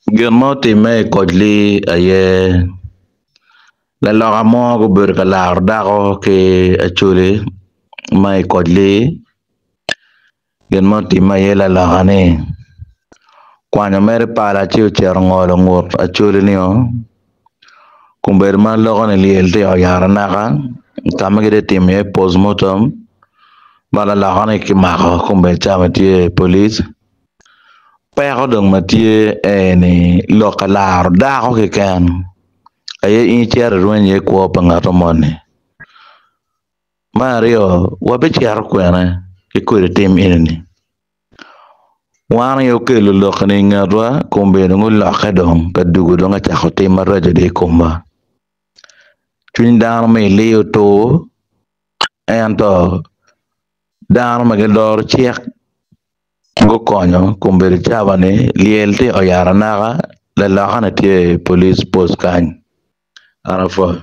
Gyan mo ti me kodli aye la loga mo go ber ka lar dako ke achule mai kodli gyan mo ti me la loga ni kwanya mere pala chi cher ngolo ngur achule ni o kumber ma loga ni liel te o yara naka kamagide ti me postmortem bala loga ni ki mako kumber chama ti police pero dong matie ni lokalar dako ke kan aye in cher ruan ye ko pangato mone mario wabe cher kwena ke ko tim inani wana yo ke lo lokani ngarwa kombe ngul la khadong kadugo donga cha khote marajo de komba tun dan me leo to ento dan ma gelor chek go konyo kombe chabane lielte o yaranaga la la khana tie police post kan arafa